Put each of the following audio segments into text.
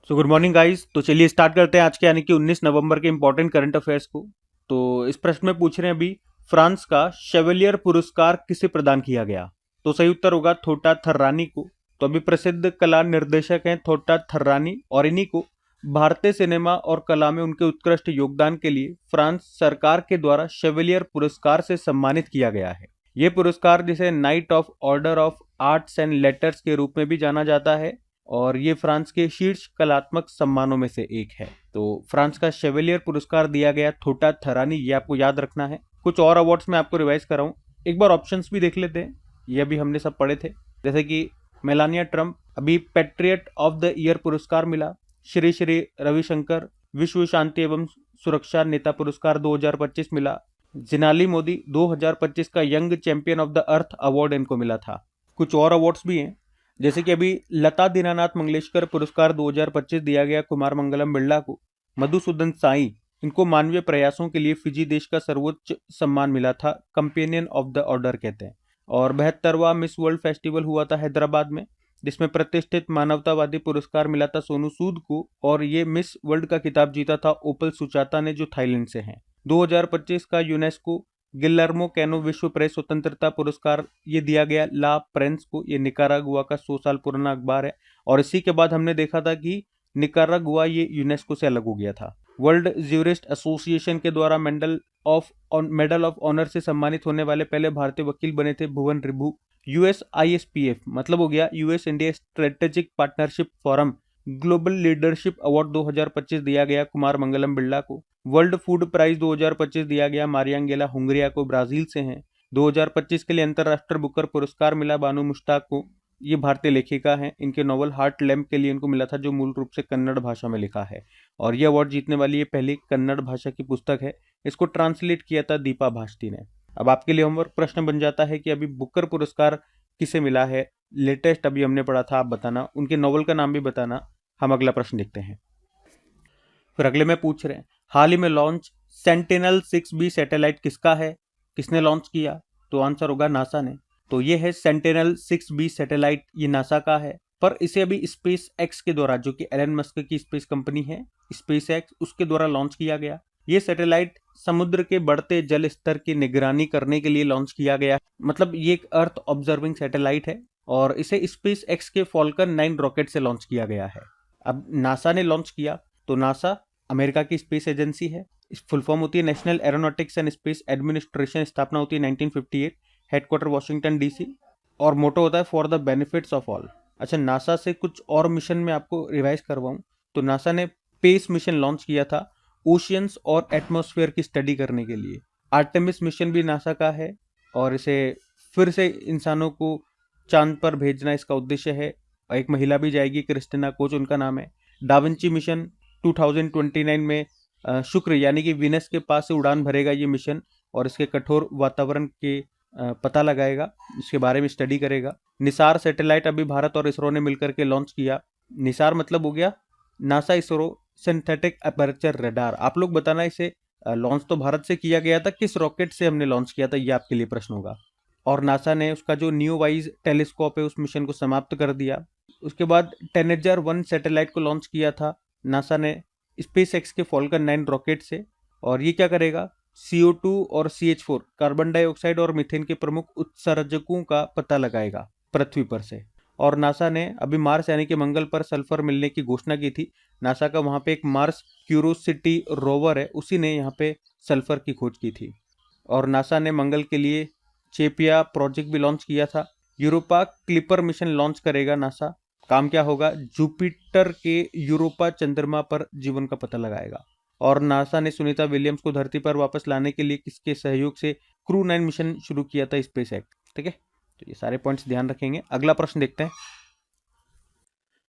So good morning guys. तो चलिए start करते हैं आज के यानी कि 19 नवंबर के इंपॉर्टेंट करंट अफेयर्स को। तो इस प्रश्न में पूछ रहे हैं अभी, फ्रांस का शेवलियर पुरस्कार किसे प्रदान किया गया? तो सही उत्तर होगा थोटा थर्रानी को। तो अभी प्रसिद्ध कला निर्देशक हैं थोटा थर्रानी, और इन्हीं को भारतीय सिनेमा और कला में उनके उत्कृष्ट योगदान के लिए फ्रांस सरकार के द्वारा शेवलियर पुरस्कार से सम्मानित किया गया है। ये पुरस्कार जिसे night of order of arts and letters के रूप में भी जाना जाता है, और ये फ्रांस के शीर्ष कलात्मक सम्मानों में से एक है। तो फ्रांस का शेवलियर पुरस्कार दिया गया थोटा थरानी, ये आपको याद रखना है। कुछ और अवार्ड्स में आपको रिवाइज कर रहा हूँ, एक बार ऑप्शंस भी देख लेते हैं, ये भी हमने सब पढ़े थे। जैसे कि मेलानिया ट्रम्प, अभी पेट्रियट ऑफ द ईयर पुरस्कार मिला। श्री श्री रविशंकर विश्व शांति एवं सुरक्षा नेता पुरस्कार 2025 मिला। जिनाली मोदी 2025 का young champion of the earth award इनको मिला था। कुछ और अवार्ड्स भी हैं, जैसे कि अभी लता दीनानाथ मंगेशकर पुरस्कार 2025 दिया गया कुमार मंगलम बिरला को। मधुसूदन साई, इनको मानवीय प्रयासों के लिए फिजी देश का सर्वोच्च सम्मान मिला था, कंपेनियन ऑफ द ऑर्डर कहते हैं। और 72वां मिस वर्ल्ड फेस्टिवल हुआ था हैदराबाद में, जिसमें प्रतिष्ठित मानवतावादी पुरस्कार मिला था सोनू सूद को, और ये मिस वर्ल्ड का खिताब जीता था ओपल सुचाता ने, जो थाईलैंड से हैं। 2025 का यूनेस्को गिलर्मो कैनो विश्व प्रेस स्वतंत्रता पुरस्कार ये दिया गया ला प्रेंस को। ये निकारागुआ का 100 साल पुराना अखबार है, और इसी के बाद हमने देखा था कि निकारागुआ ये यूनेस्को से अलग हो गया था। वर्ल्ड ज्यूरिस्ट एसोसिएशन के द्वारा मेडल ऑफ ऑनर से सम्मानित होने वाले पहले भारतीय वकील बने थे भुवन रिभु। USISPF मतलब हो गया US India strategic partnership forum global leadership award 2025 दिया गया कुमार मंगलम बिरला को। वर्ल्ड फूड प्राइज 2025 दिया गया मारियांगेला हुंगरिया को, ब्राजील से हैं। 2025 के लिए अंतरराष्ट्रीय बुकर पुरस्कार मिला बानू मुश्ताक को, ये भारतीय लेखिका हैं। इनके नॉवल हार्ट लैम्प के लिए इनको मिला था, जो मूल रूप से कन्नड़ भाषा में लिखा है, और ये अवार्ड जीतने वाली ये पहली कन्नड़ भाषा की पुस्तक है। इसको ट्रांसलेट किया था दीपा भाष्टी ने। अब आपके लिए होमवर्क प्रश्न बन जाता है कि अभी बुकर पुरस्कार किसे मिला है, लेटेस्ट अभी हमने पढ़ा था, आप बताना, उनके नॉवल का नाम भी बताना। हम अगला प्रश्न देखते हैं। फिर अगले में पूछ रहे हैं, हाल ही में लॉन्च सेंटिनल 6B सैटेलाइट किसका है? किसने लॉन्च किया? तो आंसर होगा नासा ने। तो ये है सेंटिनल 6B सैटेलाइट, ये नासा का है, पर इसे अभी स्पेस एक्स के द्वारा, जो कि एलन मस्क की स्पेस कंपनी है स्पेस एक्स, उसके द्वारा लॉन्च किया गया। ये सैटेलाइट समुद्र के बढ़ते जल स्तर की निगरानी करने के लिए लॉन्च किया गया। मतलब ये एक अर्थ ऑब्जर्विंग सैटेलाइट है, और इसे स्पेस एक्स के फॉल्कन 9 रॉकेट से लॉन्च किया गया है। अब नासा ने लॉन्च किया, तो नासा अमेरिका की स्पेस एजेंसी है। इस फुल फॉर्म होती है national aeronautics and space administration, स्थापना होती है 1958, हेडक्वार्टर वॉशिंगटन DC, और मोटो होता है for the benefits of all. अच्छा, नासा से कुछ और मिशन में आपको रिवाइज करवाऊं, तो नासा ने स्पेस मिशन लॉन्च किया था ओशियंस और एटमॉस्फेयर की स्टडी करने के लिए। आर्टेमिस मिशन भी नासा का है, और इसे फिर से इंसानों को चांद पर भेजना इसका उद्देश्य है। एक महिला भी जाएगी, क्रिस्टिना कोच उनका नाम है। डाविंची मिशन 2029 में शुक्र यानी कि विनस के पास से उड़ान भरेगा ये मिशन, और इसके कठोर वातावरण के पता लगाएगा, इसके बारे में स्टडी करेगा। निसार सैटेलाइट अभी भारत और इसरो ने मिलकर के लॉन्च किया। निसार मतलब हो गया NASA ISRO synthetic aperture radar. आप लोग बताना, इसे लॉन्च तो भारत से किया गया था, किस रॉकेट से हमने लॉन्च किया था, ये आपके लिए प्रश्न होगा। और नासा ने उसका जो न्यू वाइज टेलीस्कोप है उस मिशन को समाप्त कर दिया। उसके बाद टेनेजर 1 सैटेलाइट को लॉन्च किया था नासा ने स्पेस एक्स के फॉल्कन 9 रॉकेट से, और ये क्या करेगा, CO2 और CH4 कार्बन डाइऑक्साइड और मीथेन के प्रमुख उत्सर्जकों का पता लगाएगा पृथ्वी पर से। और नासा ने अभी मार्स यानी कि मंगल पर सल्फर मिलने की घोषणा की थी। नासा का वहां पे एक मार्स क्यूरोसिटी रोवर है, उसी ने यहाँ पे सल्फर की खोज की थी। और नासा ने मंगल के लिए चेपिया प्रोजेक्ट भी लॉन्च किया था। यूरोपा क्लिपर मिशन लॉन्च करेगा नासा। काम क्या होगा, जुपिटर के यूरोपा चंद्रमा पर जीवन का पता लगाएगा। और नासा ने सुनीता विलियम्स को धरती पर वापस लाने के लिए किसके सहयोग से क्रू 9 मिशन शुरू किया था, स्पेस एक्स। ठीक है, तो ये सारे पॉइंट्स ध्यान रखेंगे। अगला प्रश्न देखते हैं।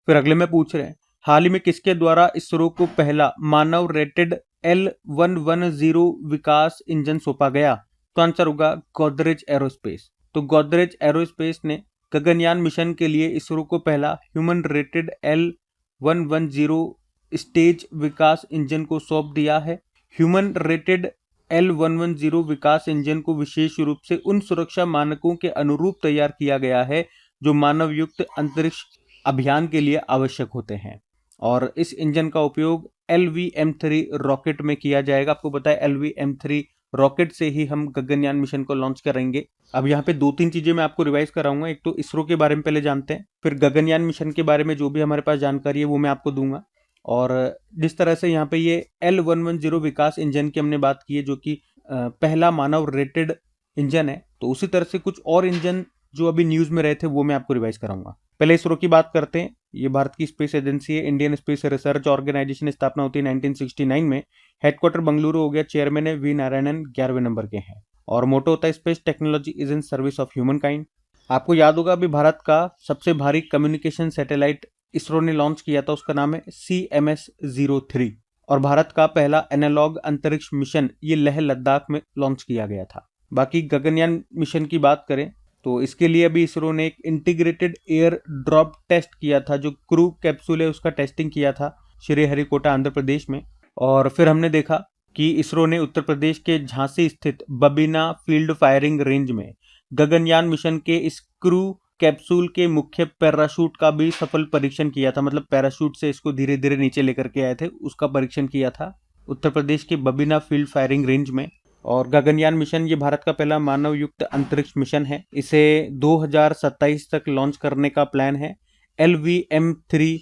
फिर अगले में पूछ रहे हैं, हाल ही में किसके द्वारा इसरो को पहला मानव रेटेड L110 विकास इंजन सौंपा गया? तो आंसर होगा गोदरेज एरोस्पेस। तो गोदरेज एरोस्पेस ने गगनयान मिशन के लिए इसरो को पहला ह्यूमन रेटेड L110 स्टेज विकास इंजन को सौंप दिया है। ह्यूमन रेटेड L110 विकास इंजन को विशेष रूप से उन सुरक्षा मानकों के अनुरूप तैयार किया गया है जो मानव युक्त अंतरिक्ष अभियान के लिए आवश्यक होते हैं। और इस इंजन का उपयोग LVM-3 रॉकेट में किया जाएगा। आपको पता है LVM-3 रॉकेट से ही हम गगनयान मिशन को लॉन्च करेंगे। अब यहाँ पे 2-3 चीजें मैं आपको रिवाइज कराऊंगा। एक तो इसरो के बारे में पहले जानते हैं, फिर गगनयान मिशन के बारे में जो भी हमारे पास जानकारी है वो मैं आपको दूंगा। और जिस तरह से यहाँ पे ये L110 विकास इंजन की हमने बात की है, जो कि पहला मानव रेटेड इंजन है, तो उसी तरह से कुछ और इंजन जो अभी न्यूज में रहे थे वो मैं आपको रिवाइज कराऊंगा। पहले इसरो की बात करते हैं। ये भारत की स्पेस एजेंसी है, इंडियन स्पेस रिसर्च ऑर्गेनाइजेशन, स्थापना होती है 1969 में। हेडक्वार्टर बंगलुरु हो गया, चेयरमैन है वी नारायणन, 11वें नंबर के हैं। और मोटो होता है space technology is in service of human kind. आपको याद होगा अभी भारत का सबसे भारी कम्युनिकेशन सैटेलाइट इसरो ने लॉन्च किया था, उसका नाम है CMS-03। और भारत का पहला एनालॉग अंतरिक्ष मिशन ये लेह लद्दाख में लॉन्च किया गया था। बाकी गगनयान मिशन की बात करें तो इसके लिए अभी इसरो ने एक इंटीग्रेटेड एयर ड्रॉप टेस्ट किया था, जो क्रू कैप्सूल है उसका टेस्टिंग किया था श्रीहरिकोटा आंध्र प्रदेश में। और फिर हमने देखा कि इसरो ने उत्तर प्रदेश के झांसी स्थित बबीना फील्ड फायरिंग रेंज में गगनयान मिशन के इस क्रू कैप्सूल के मुख्य पैराशूट का भी सफल परीक्षण किया था। मतलब पैराशूट से इसको धीरे धीरे नीचे लेकर के आए थे, उसका परीक्षण किया था उत्तर प्रदेश के बबीना फील्ड फायरिंग रेंज में। और गगनयान मिशन ये भारत का पहला मानव युक्त अंतरिक्ष मिशन है। इसे 2027 तक लॉन्च करने का प्लान है। LVM-3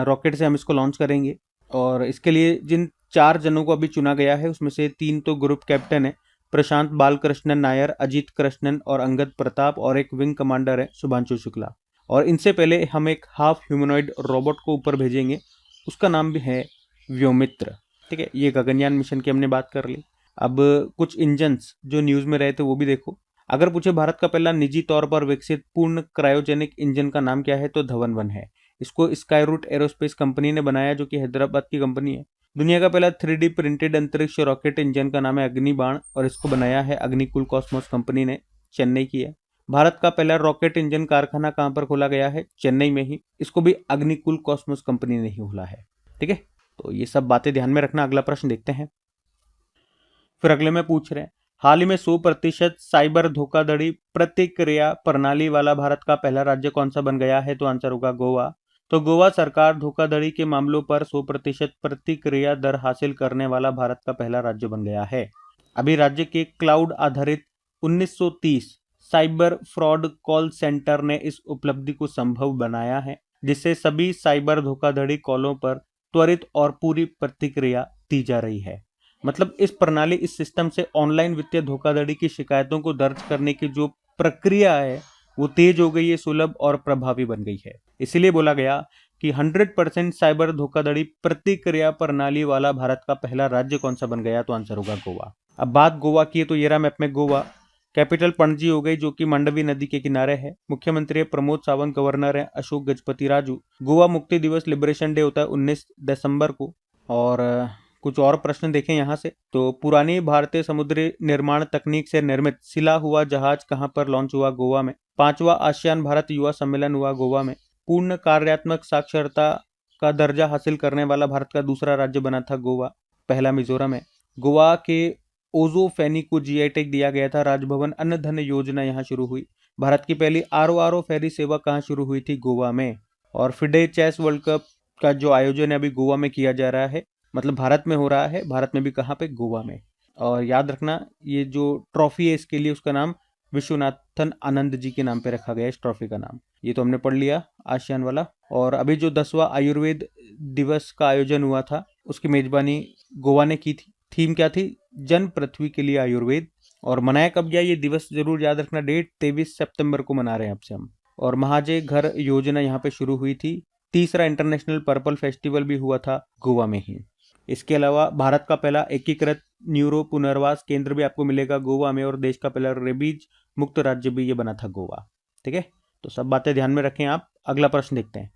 रॉकेट से हम इसको लॉन्च करेंगे। और इसके लिए जिन 4 जनों को अभी चुना गया है उसमें से 3 तो ग्रुप कैप्टन है, प्रशांत बालकृष्णन नायर, अजीत कृष्णन और अंगद प्रताप, और एक विंग कमांडर है शुभांशु शुक्ला। और इनसे पहले हम एक हाफ ह्यूमनॉइड रोबोट को ऊपर भेजेंगे, उसका नाम भी है व्योमित्र। ठीक है, ये गगनयान मिशन की हमने बात कर ली। अब कुछ इंजन्स जो न्यूज में रहे थे वो भी देखो। अगर पूछे भारत का पहला निजी तौर पर विकसित पूर्ण क्रायोजेनिक इंजन का नाम क्या है, तो धवन 1 है। इसको स्काई रूट एरोस्पेस कंपनी ने बनाया, जो कि हैदराबाद की कंपनी है। दुनिया का पहला 3D प्रिंटेड अंतरिक्ष रॉकेट इंजन का नाम है अग्निबाण, और इसको बनाया है अग्निकुल कॉस्मोस कंपनी ने, चेन्नई की है। भारत का पहला रॉकेट इंजन कारखाना कहां पर खोला गया है, चेन्नई में ही, इसको भी अग्निकुल कॉस्मोस कंपनी ने ही खोला है। ठीक है, तो ये सब बातें ध्यान में रखना। अगला प्रश्न देखते हैं। फिर अगले में पूछ रहे हैं, हाल ही में 100% साइबर धोखाधड़ी प्रतिक्रिया प्रणाली वाला भारत का पहला राज्य कौन सा बन गया है, तो आंसर होगा गोवा। तो गोवा सरकार धोखाधड़ी के मामलों पर 100% प्रतिक्रिया दर हासिल करने वाला भारत का पहला राज्य बन गया है। अभी राज्य के क्लाउड आधारित 1930 साइबर फ्रॉड कॉल सेंटर ने इस उपलब्धि को संभव बनाया है, जिससे सभी साइबर धोखाधड़ी कॉलों पर त्वरित और पूरी प्रतिक्रिया दी जा रही है। मतलब इस प्रणाली, इस सिस्टम से ऑनलाइन वित्तीय धोखाधड़ी की शिकायतों को दर्ज करने की जो प्रक्रिया है वो तेज हो गई है, सुलभ और प्रभावी बन गई है। इसीलिए बोला गया कि 100% साइबर धोखाधड़ी प्रतिक्रिया प्रणाली वाला भारत का पहला राज्य कौन सा बन गया, तो आंसर होगा गोवा। अब बात गोवा की है तो ये रहा मैप में गोवा। कैपिटल पणजी हो गई, जो कि मंडवी नदी के किनारे है। मुख्यमंत्री है प्रमोद सावंत, गवर्नर है अशोक गजपति राजू। गोवा मुक्ति दिवस लिबरेशन डे होता है 19 दिसंबर को। और कुछ और प्रश्न देखें यहाँ से, तो पुरानी भारतीय समुद्री निर्माण तकनीक से निर्मित सिला हुआ जहाज कहाँ पर लॉन्च हुआ, गोवा में। 5वां आसियान भारत युवा सम्मेलन हुआ गोवा में। पूर्ण कार्यात्मक साक्षरता का दर्जा हासिल करने वाला भारत का दूसरा राज्य बना था गोवा, पहला मिजोरम है। गोवा के ओजो फैनी को GI टैग दिया गया था। राजभवन अन्न धन योजना यहाँ शुरू हुई। भारत की पहली RO फेरी सेवा कहाँ शुरू हुई थी, गोवा में। और फिडे चेस वर्ल्ड कप का जो आयोजन है अभी गोवा में किया जा रहा है, मतलब भारत में हो रहा है। भारत में भी कहाँ पे, गोवा में। और याद रखना ये जो ट्रॉफी है इसके लिए उसका नाम विश्वनाथन आनंद जी के नाम पे रखा गया है, इस ट्रॉफी का नाम। ये तो हमने पढ़ लिया आसियान वाला। और अभी जो 10वां आयुर्वेद दिवस का आयोजन हुआ था उसकी मेजबानी गोवा ने की थी। थीम क्या थी, जन पृथ्वी के लिए आयुर्वेद। और मनाया कब गया ये दिवस, जरूर याद रखना, डेट 23 सितंबर को मना रहे हैं आपसे हम। और महाजय घर योजना यहाँ पे शुरू हुई थी। तीसरा इंटरनेशनल पर्पल फेस्टिवल भी हुआ था गोवा में ही। इसके अलावा भारत का पहला एकीकृत न्यूरो पुनर्वास केंद्र भी आपको मिलेगा गोवा में। और देश का पहला रेबीज मुक्त राज्य भी ये बना था गोवा। ठीक है, तो सब बातें ध्यान में रखें आप। अगला प्रश्न देखते हैं।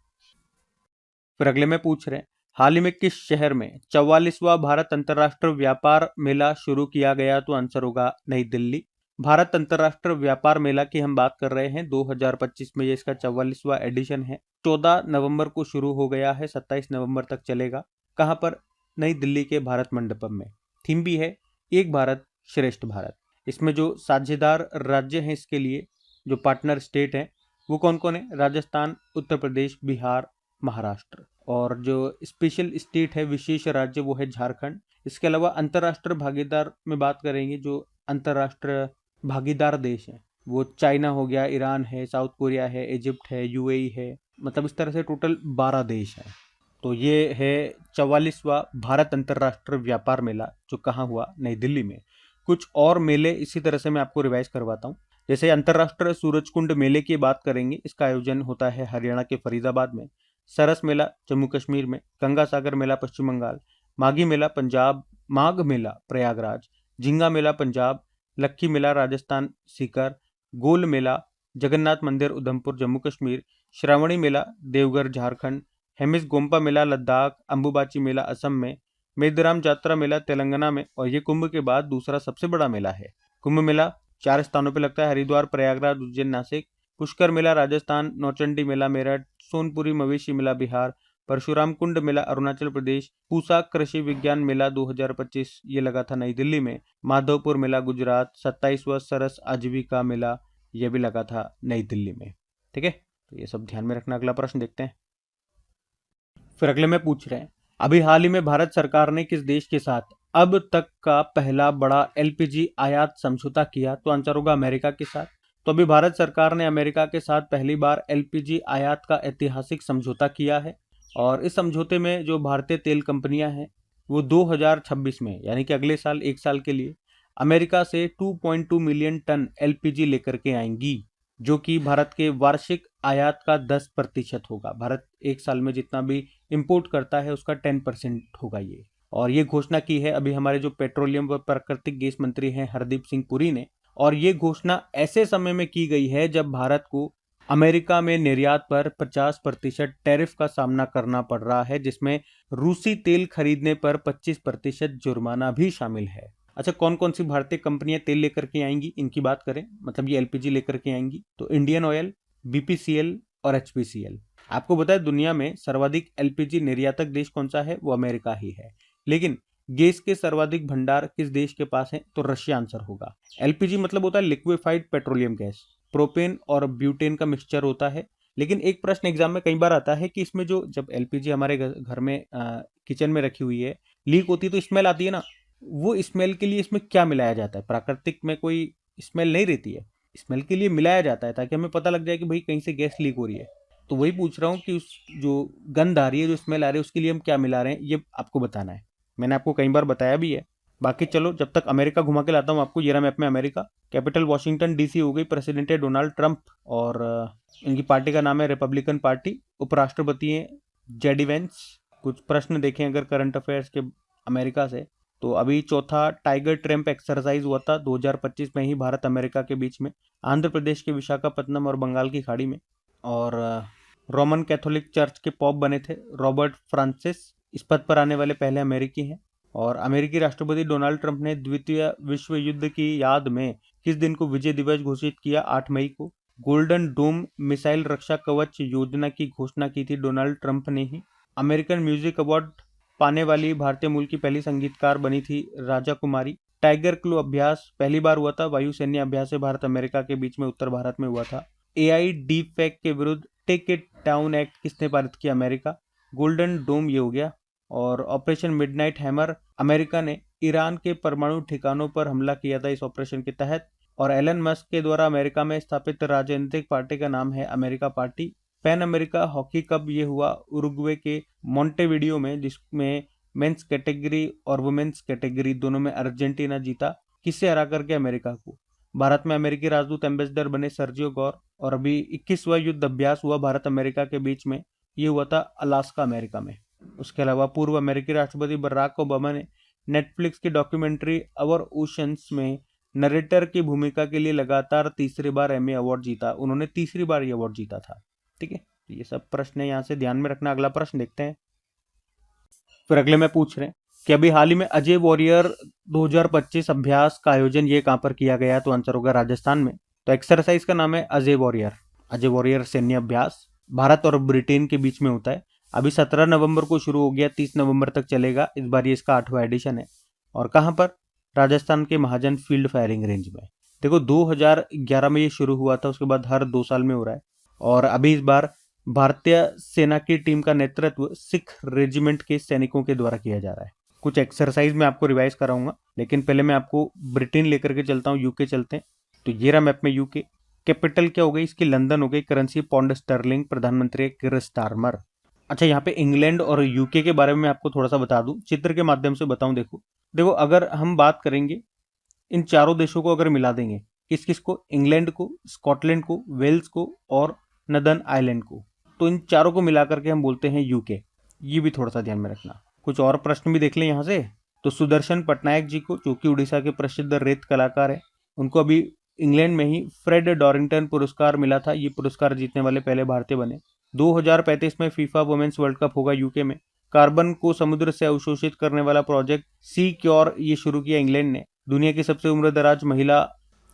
फिर अगले में पूछ रहे हैं, हाल ही में किस शहर में 44वां भारत अंतर्राष्ट्रीय व्यापार मेला शुरू किया गया, तो आंसर होगा नई दिल्ली। भारत अंतर्राष्ट्रीय व्यापार मेला की हम बात कर रहे हैं 2025 में, ये इसका 44वां एडिशन है। 14 नवंबर को शुरू हो गया है, 27 नवंबर तक चलेगा। कहाँ पर, नई दिल्ली के भारत मंडपम में। थीम भी है एक भारत श्रेष्ठ भारत। इसमें जो साझेदार राज्य हैं इसके लिए, जो पार्टनर स्टेट हैं, वो कौन कौन है, राजस्थान, उत्तर प्रदेश, बिहार, महाराष्ट्र। और जो स्पेशल स्टेट है, विशेष राज्य, वो है झारखंड। इसके अलावा अंतर्राष्ट्रीय भागीदार में बात करेंगे, जो अंतर्राष्ट्रीय भागीदार देश हैं वो चाइना हो गया, ईरान है, साउथ कोरिया है, इजिप्ट है, यूएई है, मतलब इस तरह से टोटल 12 देश हैं। तो ये है 44वां भारत अंतर्राष्ट्रीय व्यापार मेला, जो कहाँ हुआ, नई दिल्ली में। कुछ और मेले इसी तरह से मैं आपको रिवाइज करवाता हूँ। जैसे अंतर्राष्ट्रीय सूरजकुंड मेले की बात करेंगे, इसका आयोजन होता है हरियाणा के फरीदाबाद में। सरस मेला जम्मू कश्मीर में, गंगा सागर मेला पश्चिम बंगाल, माघी मेला पंजाब, माघ मेला प्रयागराज, झिंगा मेला पंजाब, लक्की मेला राजस्थान सीकर, गोल मेला जगन्नाथ मंदिर उधमपुर जम्मू कश्मीर, श्रावणी मेला देवघर झारखंड, हेमिस गोम्पा मेला लद्दाख, अंबुबाची मेला असम में, मेदराम जात्रा मेला तेलंगाना में, और ये कुंभ के बाद दूसरा सबसे बड़ा मेला है। कुंभ मेला 4 स्थानों पर लगता है, हरिद्वार, प्रयागराज, उज्जैन, नासिक। पुष्कर मेला राजस्थान, नौचंडी मेला मेरठ, सोनपुरी मवेशी मेला बिहार, परशुराम कुंड मेला अरुणाचल प्रदेश, पूसा कृषि विज्ञान मेला 2025 ये लगा था नई दिल्ली में, माधवपुर मेला गुजरात, 27वां सरस आजीविका मेला ये भी लगा था नई दिल्ली में। ठीक है, तो ये सब ध्यान में रखना। अगला प्रश्न देखते हैं। फिर अगले में पूछ रहे हैं, अभी हाल ही में भारत सरकार ने किस देश के साथ अब तक का पहला बड़ा एलपीजी आयात समझौता किया? तो आंसर होगा अमेरिका के साथ। तो अभी भारत सरकार ने अमेरिका के साथ पहली बार एलपीजी आयात का ऐतिहासिक समझौता किया है, और इस समझौते में जो भारतीय तेल कंपनियां हैं वो 2026 में, यानी कि अगले साल, 1 साल के लिए अमेरिका से 2.2 मिलियन टन एलपीजी लेकर के आएंगी, जो कि भारत के वार्षिक आयात का 10% होगा। भारत एक साल में जितना भी इंपोर्ट करता है उसका 10% होगा ये। और ये घोषणा की है अभी हमारे जो पेट्रोलियम व प्राकृतिक गैस मंत्री हैं हरदीप सिंह पुरी ने। और ये घोषणा ऐसे समय में की गई है जब भारत को अमेरिका में निर्यात पर 50% टैरिफ का सामना करना पड़ रहा है, जिसमें रूसी तेल खरीदने पर 25% जुर्माना भी शामिल है। अच्छा, कौन कौन सी भारतीय कंपनियां तेल लेकर के आएंगी, इनकी बात करें, मतलब ये एलपीजी लेकर के आएंगी, तो इंडियन ऑयल, बीपीसीएल और एचपीसीएल। आपको बताया दुनिया में सर्वाधिक एलपीजी निर्यातक देश कौन सा है? वो अमेरिका ही है। लेकिन गैस के सर्वाधिक भंडार किस देश के पास है? तो रशिया आंसर होगा। एलपीजी मतलब होता है लिक्विफाइड पेट्रोलियम गैस, प्रोपेन और ब्यूटेन का मिक्सचर होता है। लेकिन एक प्रश्न एग्जाम में कई बार आता है कि इसमें जो जब एलपीजी हमारे घर में किचन में रखी हुई है, लीक होती है तो स्मेल आती है ना, वो स्मेल के लिए इसमें क्या मिलाया जाता है? प्राकृतिक में कोई स्मेल नहीं रहती है, स्मेल के लिए मिलाया जाता है ताकि हमें पता लग जाए कि भाई कहीं से गैस लीक हो रही है। तो वही पूछ रहा हूँ कि उस जो गंध आ रही है, जो स्मेल आ रही है, उसके लिए हम क्या मिला रहे हैं, ये आपको बताना है। मैंने आपको कई बार बताया भी है। बाकी चलो, जब तक अमेरिका घुमा के लाता हूँ आपको। ये रहा मैप में अमेरिका। कैपिटल वॉशिंगटन डीसी हो गई, प्रेसिडेंट है डोनाल्ड ट्रंप, और इनकी पार्टी का नाम है रिपब्लिकन पार्टी। उपराष्ट्रपति हैं जेडी वेंस। कुछ प्रश्न देखें अगर करंट अफेयर्स के अमेरिका से, तो अभी चौथा टाइगर ट्रैम्प एक्सरसाइज हुआ था 2025 में ही भारत अमेरिका के बीच में, आंध्र प्रदेश के विशाखापत्तनम और बंगाल की खाड़ी में। और रोमन कैथोलिक चर्च के पॉप बने थे रॉबर्ट फ्रांसिस, इस पद पर आने वाले पहले अमेरिकी हैं। और अमेरिकी राष्ट्रपति डोनाल्ड ट्रंप ने द्वितीय विश्व युद्ध की याद में किस दिन को विजय दिवस घोषित किया? 8 मई को। गोल्डन डोम मिसाइल रक्षा कवच योजना की घोषणा की थी डोनाल्ड ट्रंप ने ही। अमेरिकन म्यूजिक अवार्ड पाने वाली भारतीय मूल की पहली संगीतकार बनी थी राजा कुमारी। टाइगर क्लू अभ्यास पहली बार हुआ था, वायुसैन्य अभ्यास है भारत अमेरिका के बीच में, उत्तर भारत में हुआ था। एआई डीफेक के विरुद्ध टेक इट डाउन एक्ट किसने पारित किया? अमेरिका। गोल्डन डोम ये हो गया। और ऑपरेशन मिडनाइट हैमर, अमेरिका ने ईरान के परमाणु ठिकानों पर हमला किया था इस ऑपरेशन के तहत। और एलन मस्क के द्वारा अमेरिका में स्थापित राजनीतिक पार्टी का नाम है America party. Pan America hockey cup ये हुआ उरुग्वे के मोंटेविडियो में, जिसमें मेंस कैटेगरी और वुमेन्स कैटेगरी दोनों में अर्जेंटीना जीता। किससे हरा करके? अमेरिका को। भारत में अमेरिकी राजदूत एम्बेसडर बने सर्जियो गौर। और अभी 21वां युद्ध अभ्यास हुआ भारत अमेरिका के बीच में, ये हुआ था अलास्का अमेरिका में। उसके अलावा पूर्व अमेरिकी राष्ट्रपति बराक ओबामा ने नेटफ्लिक्स की डॉक्यूमेंट्री अवर ओशंस में नरेटर की भूमिका के लिए लगातार तीसरी बार एमी अवार्ड जीता। उन्होंने तीसरी बार ये अवार्ड जीता था। ठीक है, ये सब प्रश्न है यहाँ से ध्यान में रखना। अगला प्रश्न देखते हैं। फिर अगले में पूछ रहे हैं कि अभी हाल ही में अजय वॉरियर 2025 अभ्यास का आयोजन ये कहां पर किया गया? तो आंसर होगा राजस्थान में। तो एक्सरसाइज का नाम है अजय वॉरियर। अजय वॉरियर सैन्य अभ्यास भारत और ब्रिटेन के बीच में होता है। अभी 17 नवंबर को शुरू हो गया, 30 नवंबर तक चलेगा। इस बार ये इसका 8वां एडिशन है। और कहां पर? राजस्थान के महाजन फील्ड फायरिंग रेंज में। देखो 2011 में ये शुरू हुआ था, उसके बाद हर 2 साल में हो रहा है। और अभी इस बार भारतीय सेना की टीम का नेतृत्व सिख रेजिमेंट के सैनिकों के द्वारा किया जा रहा है। कुछ एक्सरसाइज मैं आपको रिवाइज कराऊंगा, लेकिन पहले मैं आपको ब्रिटेन लेकर के चलता हूँ, यूके चलते हैं। तो ये रहा मैप में यूके। कैपिटल क्या हो गई इसकी? लंदन हो गई। Currency pound sterling. प्रधानमंत्री किर स्टारमर। अच्छा, यहाँ पे इंग्लैंड और यूके के बारे में आपको थोड़ा सा बता दूं, चित्र के माध्यम से बताऊं। देखो देखो, अगर हम बात करेंगे इन चारों देशों को, अगर मिला देंगे, किस किस को? इंग्लैंड को, स्कॉटलैंड को, वेल्स को और नदर्न आइलैंड को, तो इन चारों को मिलाकर के हम बोलते हैं यूके। ये भी थोड़ा सा ध्यान में रखना। कुछ और प्रश्न भी देख लें यहाँ से। तो सुदर्शन पटनायक जी को, जो कि उड़ीसा के प्रसिद्ध रेत कलाकार है, उनको अभी इंग्लैंड में ही फ्रेड डॉरिंगटन पुरस्कार मिला था। ये पुरस्कार जीतने वाले पहले भारतीय बने। 2035 में फीफा वुमेन्स वर्ल्ड कप होगा यूके में। कार्बन को समुद्र से अवशोषित करने वाला प्रोजेक्ट सी क्योर ये शुरू किया इंग्लैंड ने। दुनिया की सबसे उम्रदराज महिला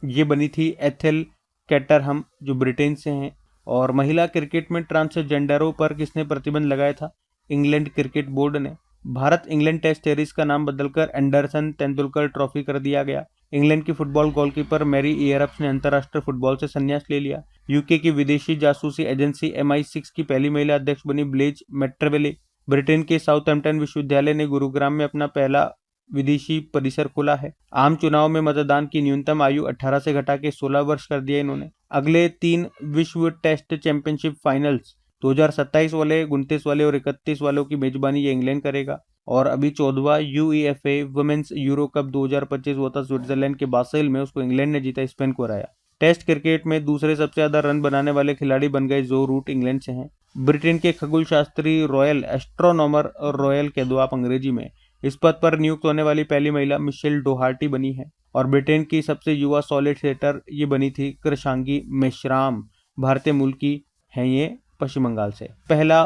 ये बनी थी एथेल कैटरहम, जो ब्रिटेन से हैं। और महिला क्रिकेट में ट्रांसजेंडरों पर किसने प्रतिबंध लगाया था? इंग्लैंड क्रिकेट बोर्ड ने। भारत इंग्लैंड टेस्ट सीरीज का नाम बदलकर एंडरसन तेंदुलकर ट्रॉफी कर दिया गया। इंग्लैंड की फुटबॉल गोलकीपर मैरी एयरप्स ने अंतर्राष्ट्रीय फुटबॉल से संन्यास ले लिया। यूके की विदेशी जासूसी एजेंसी MI6 की पहली महिला अध्यक्ष बनी ब्लेज मेट्रेवेले। ब्रिटेन के साउथहैम्पटन विश्वविद्यालय ने गुरुग्राम में अपना पहला विदेशी परिसर खोला है। आम चुनाव में मतदान की न्यूनतम आयु 18 से घटा के 16 वर्ष कर दिया इन्होंने। अगले 3 विश्व टेस्ट चैंपियनशिप फाइनल्स 2027 वाले, 29 वाले और 31 वालों की मेजबानी ये इंग्लैंड करेगा। और अभी 14वां UEFA वुमेन्स यूरो कप 2025 हुआ था स्विट्जरलैंड के बासेल में, उसको इंग्लैंड ने जीता, स्पेन को हराया। टेस्ट क्रिकेट में दूसरे सबसे ज्यादा रन बनाने वाले खिलाड़ी बन गए जो रूट, इंग्लैंड से हैं। ब्रिटेन के खगोल शास्त्री रॉयल एस्ट्रोनॉमर और रॉयल कह दो आप अंग्रेजी में, इस पद पर नियुक्त होने वाली पहली महिला मिशेल डोहार्टी बनी है। और ब्रिटेन की सबसे युवा सॉलिड सेटर ये बनी थी कृषांगी मेश्राम, भारतीय मूल की हैं ये, पश्चिम बंगाल से। पहला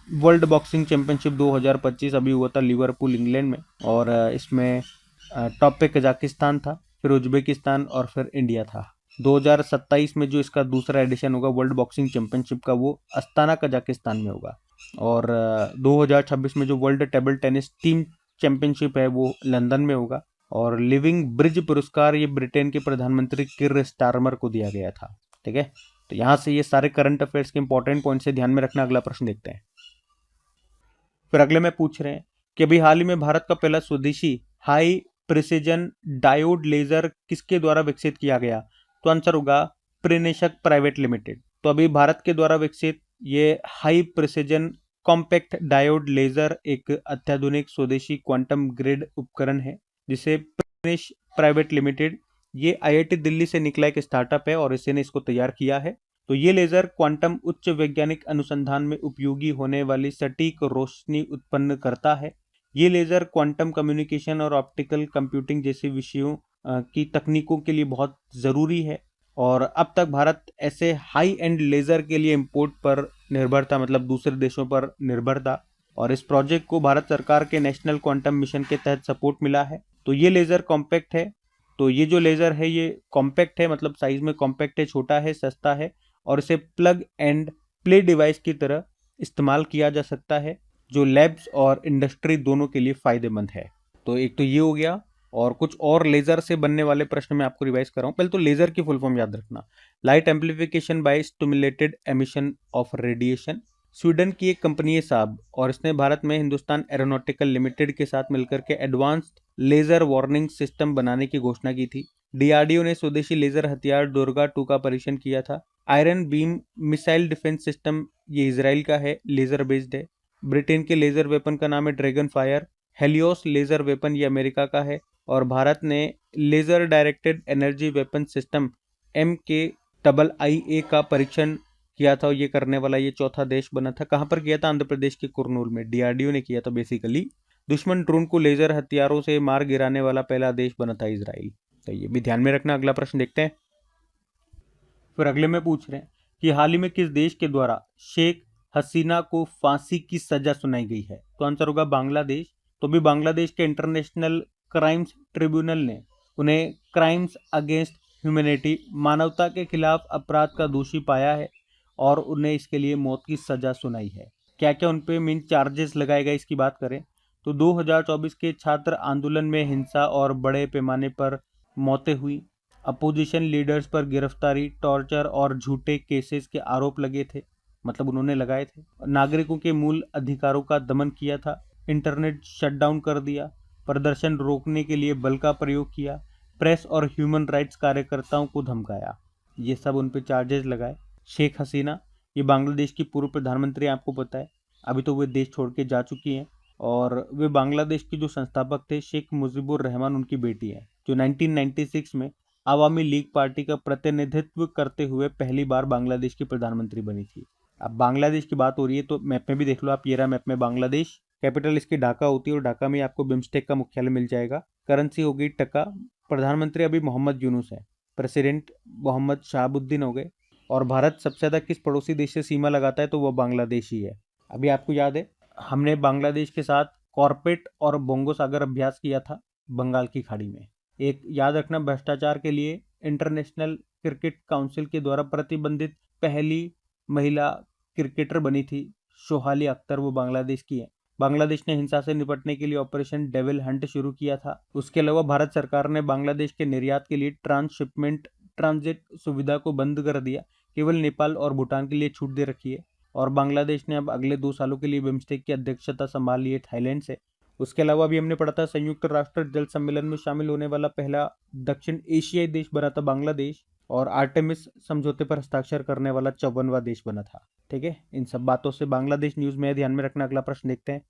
वर्ल्ड बॉक्सिंग चैंपियनशिप 2025 अभी हुआ था लिवरपूल इंग्लैंड में। और इसमें टॉप पे कजाकिस्तान था, फिर उज्बेकिस्तान और फिर इंडिया था। 2027 में जो इसका दूसरा एडिशन होगा वर्ल्ड बॉक्सिंग चैंपियनशिप का, वो अस्ताना कजाकिस्तान में होगा। और 2026 में जो world table tennis team championship है वो लंदन में होगा। और लिविंग ब्रिज पुरस्कार ये ब्रिटेन के प्रधानमंत्री किर स्टारमर को दिया गया था। ठीक है, तो यहाँ से ये सारे करंट अफेयर्स के इंपॉर्टेंट पॉइंट से ध्यान में रखना। अगला प्रश्न देखते हैं। फिर अगले में पूछ रहे हैं कि अभी हाल ही में भारत का पहला स्वदेशी हाई प्रिसिजन डायोड लेजर किसके द्वारा विकसित किया गया? तो आंसर होगा प्रिनेशक प्राइवेट लिमिटेड। तो अभी भारत के द्वारा विकसित ये high precision compact diode laser एक अत्याधुनिक स्वदेशी क्वांटम ग्रिड उपकरण है, जिसे प्रिनेश प्राइवेट लिमिटेड, ये IIT दिल्ली से निकला एक स्टार्टअप है और इसी ने इसको तैयार किया है। तो ये लेजर क्वांटम उच्च वैज्ञानिक अनुसंधान में उपयोगी होने वाली सटीक रोशनी उत्पन्न करता है। ये लेजर क्वांटम कम्युनिकेशन और ऑप्टिकल कंप्यूटिंग जैसे विषयों की तकनीकों के लिए बहुत ज़रूरी है। और अब तक भारत ऐसे हाई एंड लेजर के लिए इंपोर्ट पर निर्भर था, मतलब दूसरे देशों पर निर्भर था। और इस प्रोजेक्ट को भारत सरकार के नेशनल क्वांटम मिशन के तहत सपोर्ट मिला है। तो ये लेजर कॉम्पैक्ट है। तो ये जो लेजर है ये कॉम्पैक्ट है, मतलब साइज में कॉम्पैक्ट है, छोटा है, सस्ता है और इसे प्लग एंड प्ले डिवाइस की तरह इस्तेमाल किया जा सकता है, जो लैब्स और इंडस्ट्री दोनों के लिए फायदेमंद है। तो एक तो ये हो गया। और कुछ और लेजर से बनने वाले प्रश्न मैं आपको रिवाइज कर रहा हूँ। पहले तो लेजर की फुल फॉर्म याद रखना, light amplification by stimulated emission of radiation. Sweden की एक कंपनी है साब, और इसने भारत में हिंदुस्तान एरोनॉटिकल लिमिटेड के साथ मिलकर के एडवांस्ड लेजर वार्निंग सिस्टम बनाने की घोषणा की थी। DRDO ने स्वदेशी लेजर हथियार दुर्गा 2 का परीक्षण किया था। Iron beam missile defence system ये इसराइल का है, लेजर बेस्ड है। ब्रिटेन के लेजर वेपन का नाम है dragon fire. Helios laser weapon ये अमेरिका का है। और भारत ने laser directed energy weapon system MKIIA का परीक्षण किया था। ये करने वाला ये चौथा देश बना था। कहाँ पर किया था? आंध्र प्रदेश के कुरनूल में DRDO ने किया था बेसिकली। दुश्मन ड्रोन को लेजर हथियारों से मार गिराने वाला पहला देश बना था इसराइल। तो ये भी ध्यान में रखना। अगला प्रश्न देखते हैं। फिर अगले में पूछ रहे हैं कि हाल ही में किस देश के द्वारा शेख हसीना को फांसी की सजा सुनाई गई है? तो आंसर होगा बांग्लादेश। तो भी बांग्लादेश के इंटरनेशनल क्राइम्स ट्रिब्यूनल ने उन्हें क्राइम्स अगेंस्ट ह्यूमैनिटी, मानवता के खिलाफ अपराध का दोषी पाया है और उन्हें इसके लिए मौत की सजा सुनाई है। क्या क्या उन पे मेन चार्जेस लगाए गए इसकी बात करें तो 2024 के छात्र आंदोलन में हिंसा और बड़े पैमाने पर मौतें हुई। अपोजिशन लीडर्स पर गिरफ्तारी, टॉर्चर और झूठे केसेस के आरोप लगे थे। मतलब उन्होंने लगाए थे। नागरिकों के मूल अधिकारों का दमन किया था, इंटरनेट शटडाउन कर दिया, प्रदर्शन रोकने के लिए बल का प्रयोग किया, प्रेस और ह्यूमन राइट्स कार्यकर्ताओं को धमकाया। ये सब उन पे चार्जेस लगाए। शेख हसीना, ये बांग्लादेश की पूर्व प्रधानमंत्री, आपको पता है, अभी तो वे देश छोड़ के जा चुकी हैं। और वे बांग्लादेश के जो संस्थापक थे शेख मुजीबुर रहमान उनकी बेटी है, जो 1996 में आवामी लीग पार्टी का प्रतिनिधित्व करते हुए पहली बार बांग्लादेश की प्रधानमंत्री बनी थी। अब बांग्लादेश की बात हो रही है तो मैप में भी देख लो आप, ये रहा मैप में बांग्लादेश, कैपिटल इसकी ढाका होती है और ढाका में आपको बिम्स्टेक का मुख्यालय मिल जाएगा। करेंसी हो गई टका, प्रधानमंत्री अभी मोहम्मद यूनुस है, प्रेसिडेंट मोहम्मद शहाबुद्दीन हो गए। और भारत सबसे ज़्यादा किस पड़ोसी देश से सीमा लगाता है, तो वह बांग्लादेश ही है। अभी आपको याद है हमने बांग्लादेश के साथ कॉर्पेट और बोंगो सागर अभ्यास किया था बंगाल की खाड़ी में। एक याद रखना, भ्रष्टाचार के लिए इंटरनेशनल क्रिकेट काउंसिल के द्वारा प्रतिबंधित पहली महिला क्रिकेटर बनी थी सोहाली अख्तर, वो बांग्लादेश की है। बांग्लादेश ने हिंसा से निपटने के लिए ऑपरेशन डेविल हंट शुरू किया था। उसके अलावा भारत सरकार ने बांग्लादेश के निर्यात के लिए ट्रांसशिपमेंट ट्रांजिट सुविधा को बंद कर दिया, केवल नेपाल और भूटान के लिए छूट दे रखी है। और बांग्लादेश ने अब अगले 2 सालों के लिए बिम्स्टेक की अध्यक्षता संभाल ली है थाईलैंड से। उसके अलावा अभी हमने पढ़ा था संयुक्त राष्ट्र जल सम्मेलन में शामिल होने वाला पहला दक्षिण एशियाई देश बना था बांग्लादेश, और आर्टेमिस समझौते पर हस्ताक्षर करने वाला 54वां देश बना था। ठीक है, इन सब बातों से बांग्लादेश न्यूज में ध्यान में रखना। अगला प्रश्न देखते हैं।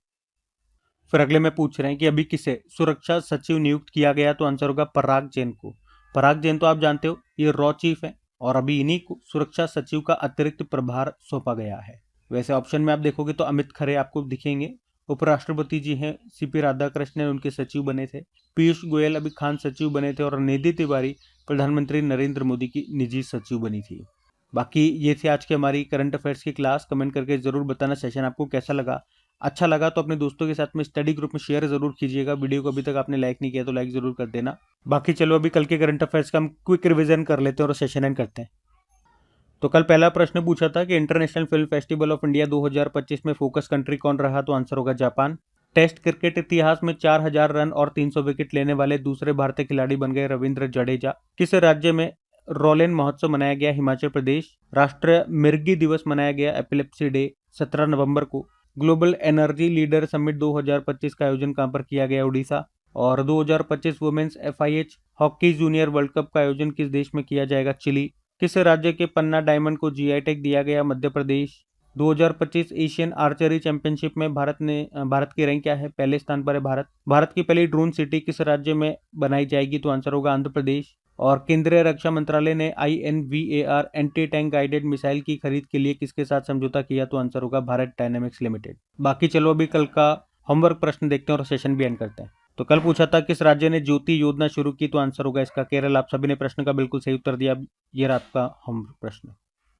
फिर अगले में पूछ रहे हैं कि अभी किसे सुरक्षा सचिव नियुक्त किया गया, तो आंसर होगा पराग जैन को। पराग जैन तो आप जानते हो ये रॉ चीफ है, और अभी इन्हीं को सुरक्षा सचिव का अतिरिक्त प्रभार सौंपा गया है। वैसे ऑप्शन में आप देखोगे तो अमित खरे आपको दिखेंगे, उपराष्ट्रपति जी हैं सीपी राधाकृष्णन उनके सचिव बने थे, पीयूष गोयल अभी खान सचिव बने थे, और निधि तिवारी प्रधानमंत्री नरेंद्र मोदी की निजी सचिव बनी थी। बाकी ये थी आज की हमारी करंट अफेयर्स की क्लास। कमेंट करके जरूर बताना सेशन आपको कैसा लगा। अच्छा लगा तो अपने दोस्तों के साथ में स्टडी ग्रुप में शेयर जरूर कीजिएगा। वीडियो को अभी तक आपने लाइक नहीं किया तो लाइक जरूर कर देना। बाकी चलो अभी कल के करंट अफेयर्स का हम क्विक रिवीजन कर लेते हैं और सेशन एंड करते हैं। तो कल पहला प्रश्न पूछा था कि international film festival of India 2025 में फोकस कंट्री कौन रहा, तो आंसर होगा जापान। टेस्ट क्रिकेट इतिहास में 4000 रन और 300 विकेट लेने वाले दूसरे भारतीय खिलाड़ी बन गए रविंद्र जडेजा। किस राज्य में रोलेन महोत्सव मनाया गया, हिमाचल प्रदेश। राष्ट्रीय मिर्गी दिवस मनाया गया एपिलेप्सी डे 17 नवंबर को। ग्लोबल एनर्जी लीडर समिट 2025 का आयोजन कहां पर किया गया, उड़ीसा। और 2025 women's FIH hockey junior world cup का आयोजन किस देश में किया जाएगा, चिली। किस राज्य के पन्ना डायमंड को GI टैग दिया गया, Madhya Pradesh. 2025 Asian archery championship में भारत की रैंक क्या है, पहले स्थान पर है भारत। भारत की पहली ड्रोन सिटी किस राज्य में बनाई जाएगी, तो आंसर होगा आंध्र प्रदेश। और केंद्रीय रक्षा मंत्रालय ने INVAR anti tank guided missile की खरीद के लिए किसके साथ समझौता किया, तो आंसर होगा भारत डायनेमिक्स लिमिटेड। बाकी चलो अभी कल का होमवर्क प्रश्न देखते हैं और सेशन भी एंड करते हैं। तो कल पूछा था किस राज्य ने ज्योति योजना शुरू की, तो आंसर होगा इसका केरल। आप सभी ने प्रश्न का बिल्कुल सही उत्तर दिया। ये रहा आपका होमवर्क प्रश्न।